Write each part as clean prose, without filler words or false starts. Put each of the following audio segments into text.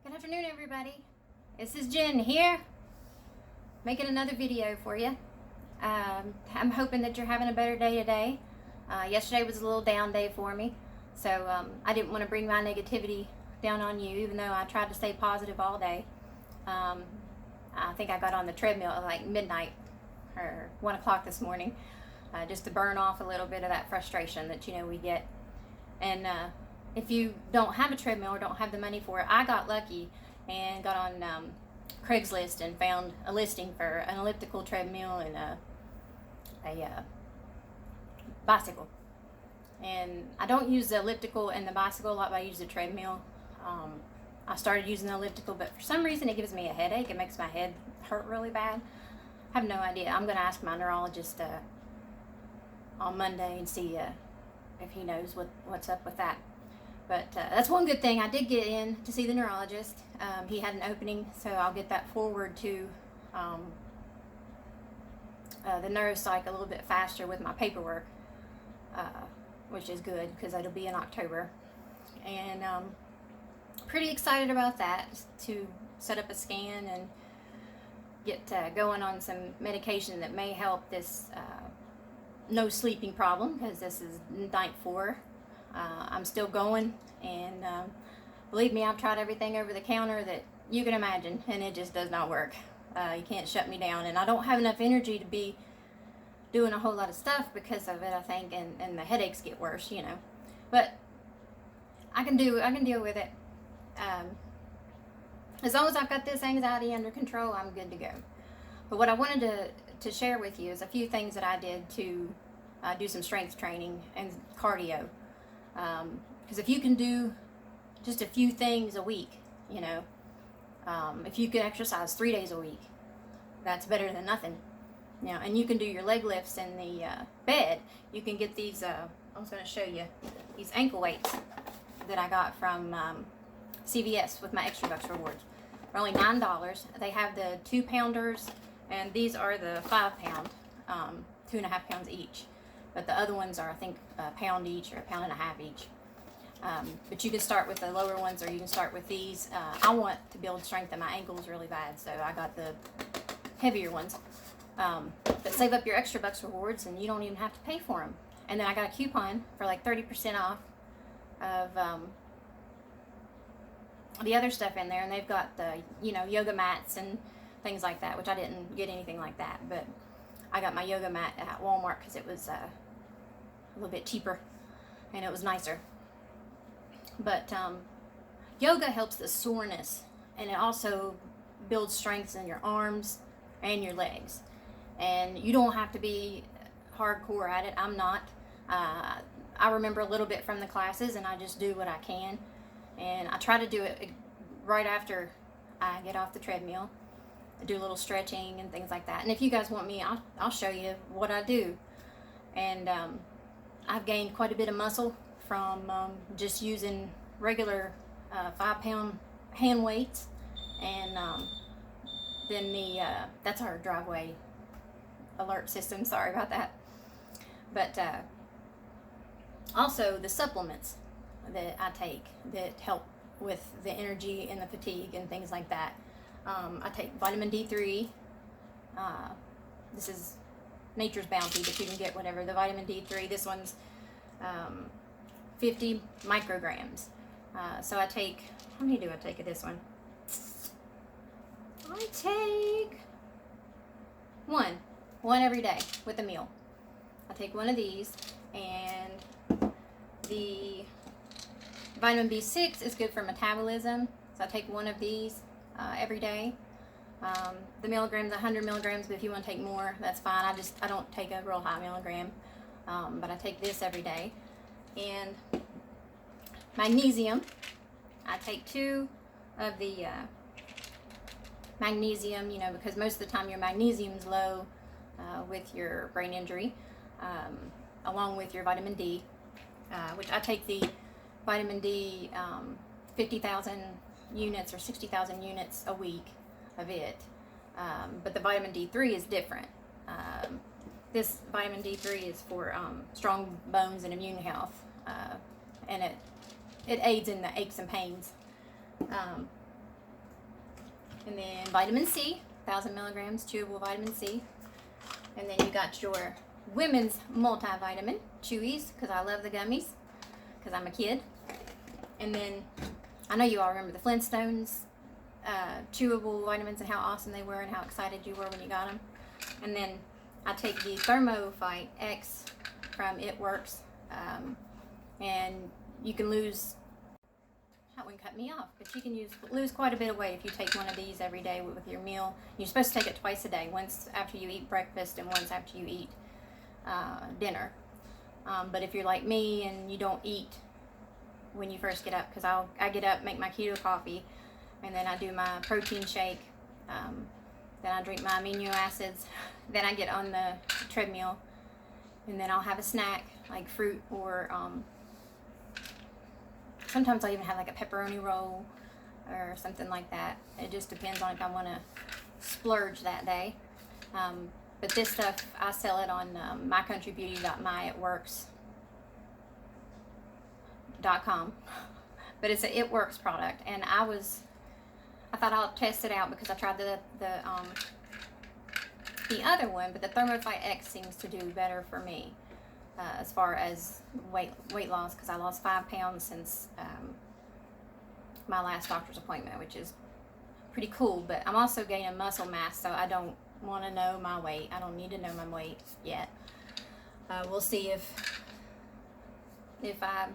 Good afternoon, everybody. This is Jen here, making another video for you. I'm hoping that you're having a better day today. Yesterday was a little down day for me, so I didn't want to bring my negativity down on you, even though I tried to stay positive all day. I think I got on the treadmill at like midnight or 1 o'clock this morning, just to burn off a little bit of that frustration that we get. And if you don't have a treadmill or don't have the money for it, I got lucky and got on Craigslist and found a listing for an elliptical treadmill and a bicycle. And I don't use the elliptical and the bicycle a lot, but I use the treadmill. I started using the elliptical, but for some reason it gives me a headache. It makes my head hurt really bad. I have no idea. I'm going to ask my neurologist on Monday and see if he knows what's up with that. But that's one good thing. I did get in to see the neurologist. He had an opening, so I'll get that forward to the neuropsych a little bit faster with my paperwork, which is good because it'll be in October. And pretty excited about that, to set up a scan and get going on some medication that may help this no sleeping problem, because this is night 4. I'm still going, and believe me, I've tried everything over the counter that you can imagine, and it just does not work. You can't shut me down, and I don't have enough energy to be doing a whole lot of stuff because of it, I think, and the headaches get worse, But I can deal with it. As long as I've got this anxiety under control, I'm good to go. But what I wanted to share with you is a few things that I did to do some strength training and cardio. Because if you can do just a few things a week, if you can exercise 3 days a week, that's better than nothing. And you can do your leg lifts in the bed. You can get these, I was going to show you, these ankle weights that I got from CVS with my Extra Bucks rewards. They're only $9. They have the 2-pounders, and these are the 5-pound, 2.5 pounds each. But the other ones are, I think, a pound each or a pound and a half each. But you can start with the lower ones, or you can start with these. I want to build strength in my ankles really bad, so I got the heavier ones. But save up your Extra Bucks rewards, and you don't even have to pay for them. And then I got a coupon for like 30% off of the other stuff in there, and they've got the yoga mats and things like that, which I didn't get anything like that, but I got my yoga mat at Walmart because it was a little bit cheaper and it was nicer. But yoga helps the soreness, and it also builds strength in your arms and your legs. And you don't have to be hardcore at it. I'm not. I remember a little bit from the classes, and I just do what I can. And I try to do it right after I get off the treadmill. I do a little stretching and things like that. And if you guys want me, I'll show you what I do. And I've gained quite a bit of muscle from just using regular 5-pound hand weights. And then that's our driveway alert system. Sorry about that. But also the supplements that I take that help with the energy and the fatigue and things like that. I take vitamin D3. This is Nature's Bounty, but you can get whatever. The vitamin D3, this one's 50 micrograms. So I take, how many do I take of this one? I take one every day with a meal. I take one of these, and the vitamin B6 is good for metabolism, so I take one of these every day. The milligrams, 100 milligrams, but if you want to take more, that's fine. I don't take a real high milligram, but I take this every day. And magnesium, I take 2 of the magnesium, because most of the time your magnesium's low with your brain injury, along with your vitamin D, which I take the vitamin D 50,000 units or 60,000 units a week of it. But the vitamin D3 is different. This vitamin D3 is for strong bones and immune health, and it aids in the aches and pains. And then vitamin C, 1,000 milligrams chewable vitamin C. And then you got your women's multivitamin, Chewies, because I love the gummies, because I'm a kid. And then, I know you all remember the Flintstones chewable vitamins and how awesome they were and how excited you were when you got them. And then I take the Thermophyte X from It Works, and you can lose, that one cut me off, but you can lose quite a bit of weight if you take one of these every day with your meal. You're supposed to take it twice a day, once after you eat breakfast and once after you eat dinner. But if you're like me and you don't eat when you first get up, because I get up, make my keto coffee, and then I do my protein shake, then I drink my amino acids, then I get on the treadmill, and then I'll have a snack like fruit, or sometimes I'll even have like a pepperoni roll or something like that. It just depends on if I want to splurge that day. But this stuff, I sell it on mycountrybeauty.myitworks.com. But it's a It Works product, and I thought I'll test it out because I tried the other one, but the Thermophyte X seems to do better for me as far as weight loss, because I lost 5 pounds since my last doctor's appointment, which is pretty cool. But I'm also gaining muscle mass, so I don't want to know my weight. I don't need to know my weight yet. We'll see if I,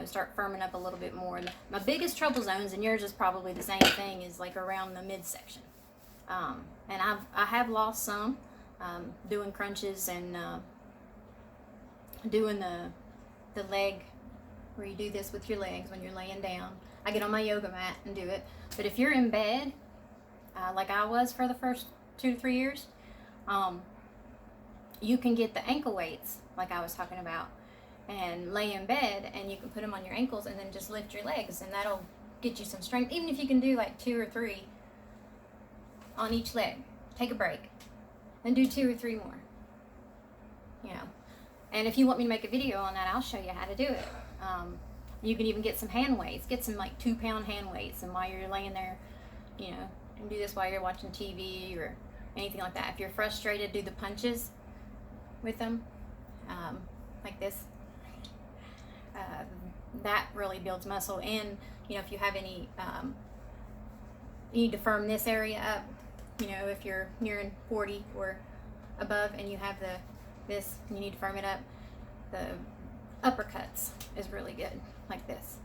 start firming up a little bit more. My biggest trouble zones, and yours is probably the same thing, is like around the midsection. And I have lost some doing crunches and doing the leg, where you do this with your legs when you're laying down. I get on my yoga mat and do it. But if you're in bed, like I was for the first 2 to 3 years, you can get the ankle weights, like I was talking about, and lay in bed, and you can put them on your ankles and then just lift your legs, and that'll get you some strength. Even if you can do like 2 or 3 on each leg, take a break and do 2 or 3 more. And if you want me to make a video on that, I'll show you how to do it. You can even get some hand weights, get some like 2-pound hand weights, and while you're laying there, you can do this while you're watching TV or anything like that. If you're frustrated, do the punches with them, like this. That really builds muscle. And if you have any, you need to firm this area up. If you're nearing 40 or above and you have this, you need to firm it up. The uppercuts is really good, like this.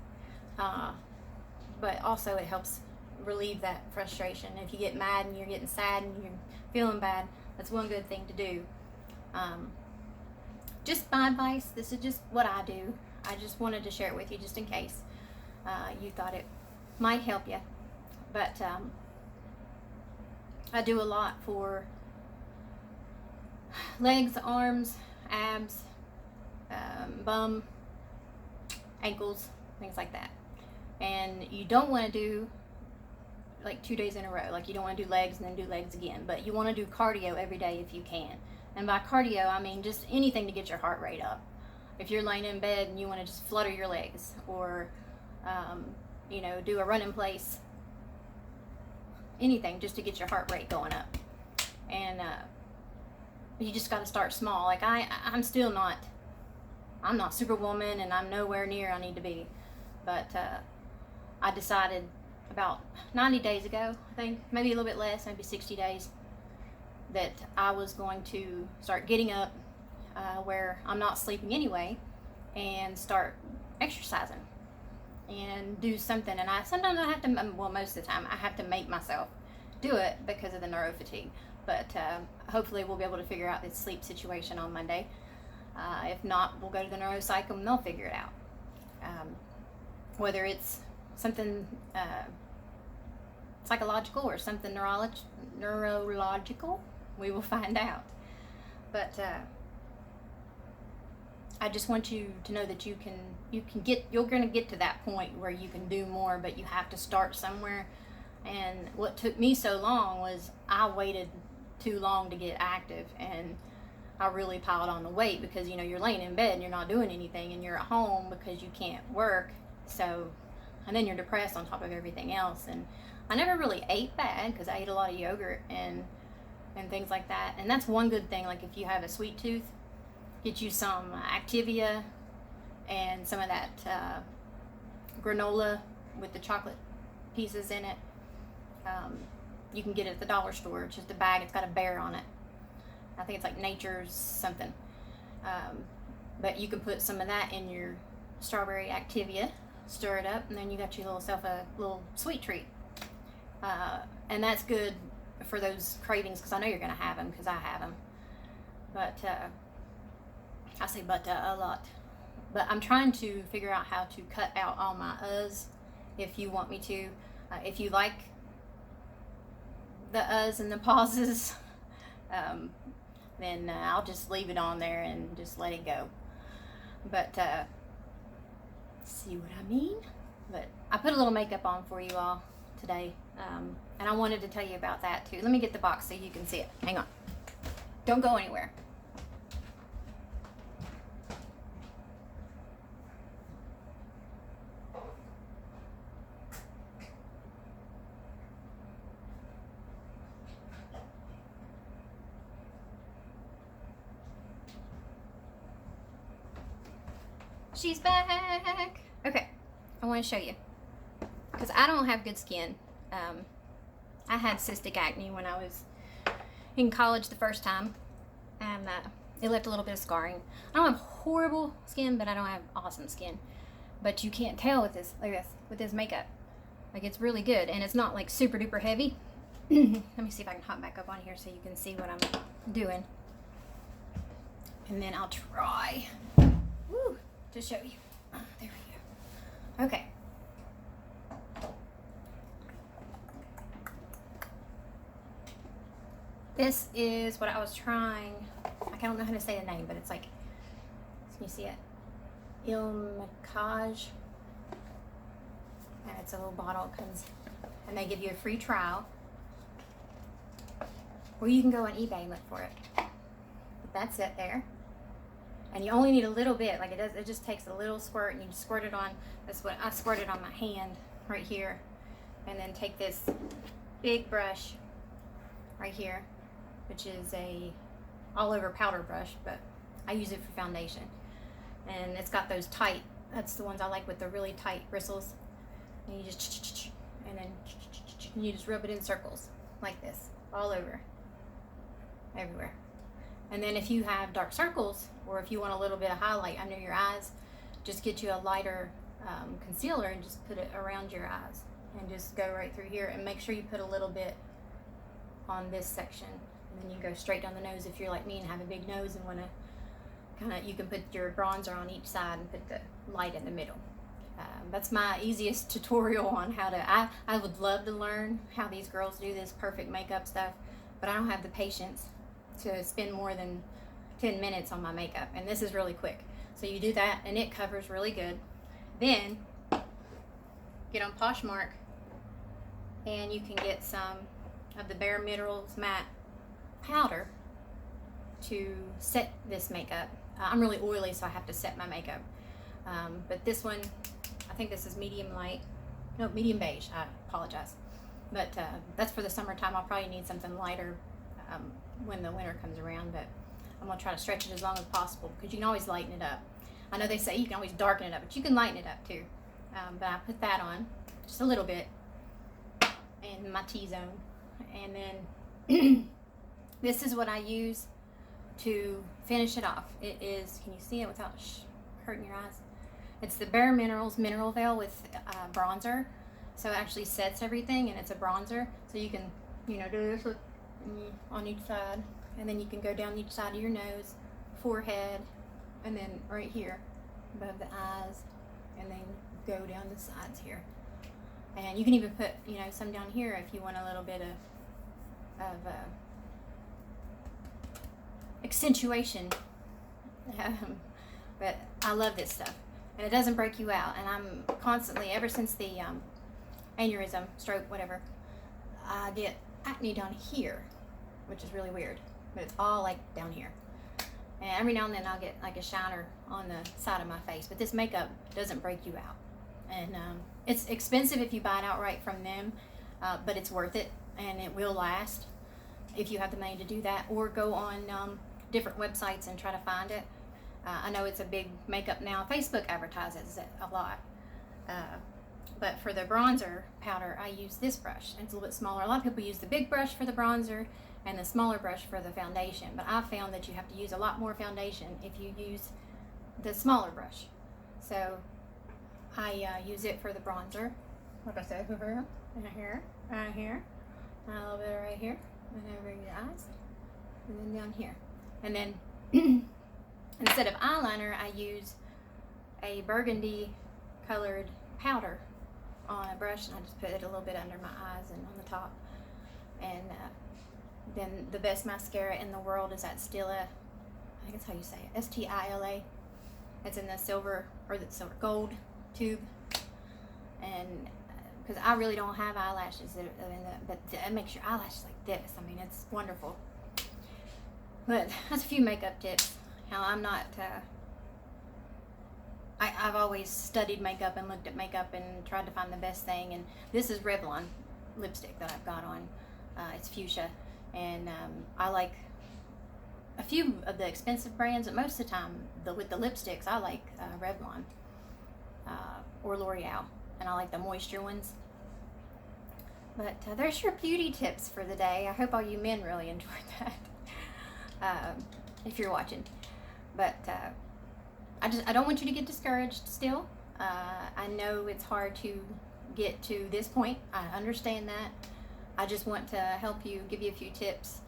But also it helps relieve that frustration. If you get mad and you're getting sad and you're feeling bad, that's one good thing to do. Just my advice, this is just what I do. I just wanted to share it with you just in case you thought it might help you. But I do a lot for legs, arms, abs, bum, ankles, things like that. And you don't want to do like 2 days in a row. Like, you don't want to do legs and then do legs again, but you want to do cardio every day if you can. And by cardio, I mean just anything to get your heart rate up. If you're laying in bed and you want to just flutter your legs, or do a run in place, anything just to get your heart rate going up. And you just got to start small. Like I'm not Superwoman, and I'm nowhere near I need to be. But I decided about 90 days ago, I think, maybe a little bit less, maybe 60 days, that I was going to start getting up where I'm not sleeping anyway, and start exercising and do something. And sometimes I have to, most of the time I have to make myself do it because of the neurofatigue. But hopefully we'll be able to figure out this sleep situation on Monday. If not, we'll go to the neuropsych and they'll figure it out. Whether it's something psychological or something neurological, we will find out. But I just want you to know that you're going to get to that point where you can do more, but you have to start somewhere. And what took me so long was I waited too long to get active, and I really piled on the weight because you're laying in bed and you're not doing anything, and you're at home because you can't work, and then you're depressed on top of everything else. And I never really ate bad because I ate a lot of yogurt and things like that. And that's one good thing. Like if you have a sweet tooth, get you some Activia and some of that granola with the chocolate pieces in it. You can get it at the dollar store. It's just a bag. It's got a bear on it. I think it's like Nature's something. But you can put some of that in your strawberry Activia, stir it up, and then you got yourself a little sweet treat. And that's good for those cravings, because I know you're going to have them, because I have them. But I say but a lot. But I'm trying to figure out how to cut out all my uhs, if you want me to. If you like the uhs and the pauses, then I'll just leave it on there and just let it go. But see what I mean? But I put a little makeup on for you all today, and I wanted to tell you about that too. Let me get the box so you can see it. Hang on. Don't go anywhere. She's back. Okay, I want to show you, because I don't have good skin. I had cystic acne when I was in college the first time, and it left a little bit of scarring. I don't have horrible skin, but I don't have awesome skin. But you can't tell with this, like this, with this makeup. Like, it's really good, and it's not like super duper heavy. Let me see if I can hop back up on here so you can see what I'm doing, and then I'll try to show you. There we go. Okay. This is what I was trying. I don't know how to say the name, but it's like, can you see it? Ilmacage. And it's a little bottle. It comes, and they give you a free trial. Or you can go on eBay and look for it. But that's it there. And you only need a little bit. Like it just takes a little squirt, and you squirt it on. That's what I squirted on my hand right here. And then take this big brush right here, which is a all over powder brush, but I use it for foundation. And it's got those tight, that's the ones I like with the really tight bristles. And you just, and then you just rub it in circles like this, all over, everywhere. And then if you have dark circles, or if you want a little bit of highlight under your eyes, just get you a lighter concealer and just put it around your eyes, and just go right through here, and make sure you put a little bit on this section, and then you go straight down the nose if you're like me and have a big nose and want to kind of, you can put your bronzer on each side and put the light in the middle. That's my easiest tutorial on how to, I would love to learn how these girls do this perfect makeup stuff, but I don't have the patience to spend more than 10 minutes on my makeup, and this is really quick. So you do that, and it covers really good. Then get on Poshmark, and you can get some of the Bare Minerals matte powder to set this makeup. I'm really oily, so I have to set my makeup. But this one, I think this is medium light, no, medium beige, I apologize. But that's for the summertime. I'll probably need something lighter when the winter comes around, but I'm gonna try to stretch it as long as possible, because you can always lighten it up. I know they say you can always darken it up, but you can lighten it up too. But I put that on just a little bit in my T-zone, and then this is what I use to finish it off. It is, can you see it without hurting your eyes? It's the Bare Minerals Mineral Veil with bronzer, so it actually sets everything, and it's a bronzer, so you can, you know, do this with, on each side, and then you can go down each side of your nose, forehead, and then right here above the eyes, and then go down the sides here. And you can even put, you know, some down here if you want a little bit of accentuation. But I love this stuff, and it doesn't break you out. And I'm constantly, ever since the aneurysm, stroke, whatever, I get acne down here, which is really weird, but it's all like down here. And every now and then I'll get like a shiner on the side of my face, but this makeup doesn't break you out. And it's expensive if you buy it outright from them, but it's worth it and it will last if you have the money to do that, or go on different websites and try to find it. I know it's a big makeup now. Facebook advertises it a lot. But for the bronzer powder, I use this brush. It's a little bit smaller. A lot of people use the big brush for the bronzer and the smaller brush for the foundation. But I found that you have to use a lot more foundation if you use the smaller brush. So I use it for the bronzer. Like I said, here, and here, right here, and a little bit right here, and over your eyes, and then down here. And then instead of eyeliner, I use a burgundy colored powder on a brush, and I just put it a little bit under my eyes and on the top. And then the best mascara in the world is that Stila, I think that's how you say it, Stila. It's in the silver, or the silver gold tube. And because I really don't have eyelashes, but it makes your eyelashes like this. I mean, it's wonderful. But that's a few makeup tips. Now, I'm not, I've always studied makeup and looked at makeup and tried to find the best thing. And this is Revlon lipstick that I've got on. It's fuchsia. And I like a few of the expensive brands, but most of the time, with the lipsticks, I like Revlon or L'Oreal. And I like the moisture ones. But there's your beauty tips for the day. I hope all you men really enjoyed that, if you're watching. But I don't want you to get discouraged still. I know it's hard to get to this point. I understand that. I just want to help you, give you a few tips.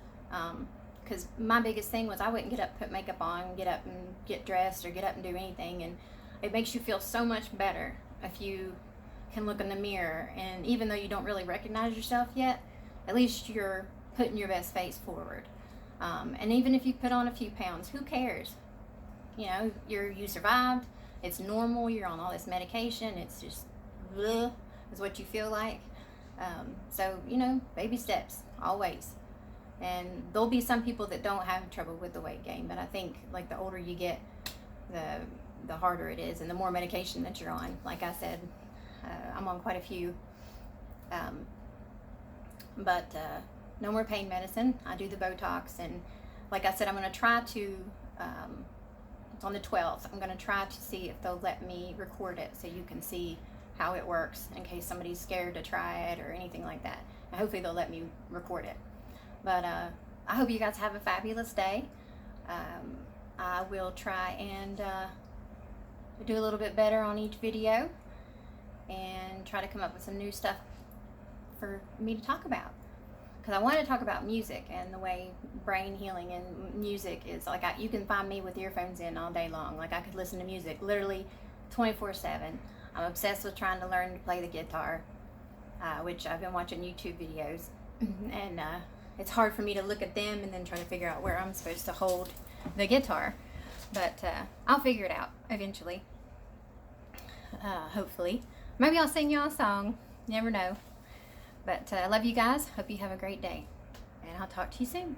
Because my biggest thing was I wouldn't get up, put makeup on, get up and get dressed, or get up and do anything. And it makes you feel so much better if you can look in the mirror, and even though you don't really recognize yourself yet, at least you're putting your best face forward. And even if you put on a few pounds, who cares? You know, you survived. It's normal. You're on all this medication. It's just bleh, is what you feel like. So, you know, baby steps always. And there'll be some people that don't have trouble with the weight gain, but I think like the older you get, the harder it is, and the more medication that you're on. Like I said, I'm on quite a few, but no more pain medicine. I do the Botox, and like I said, I'm going to try to, it's on the 12th, I'm going to try to see if they'll let me record it so you can see how it works in case somebody's scared to try it or anything like that. And hopefully they'll let me record it. But I hope you guys have a fabulous day. I will try and do a little bit better on each video, and try to come up with some new stuff for me to talk about. Because I want to talk about music and the way brain healing and music is. Like, you can find me with earphones in all day long. Like, I could listen to music literally 24/7. I'm obsessed with trying to learn to play the guitar, which I've been watching YouTube videos. And it's hard for me to look at them and then try to figure out where I'm supposed to hold the guitar. But I'll figure it out eventually. Hopefully. Maybe I'll sing y'all a song. Never know. But I love you guys. Hope you have a great day. And I'll talk to you soon.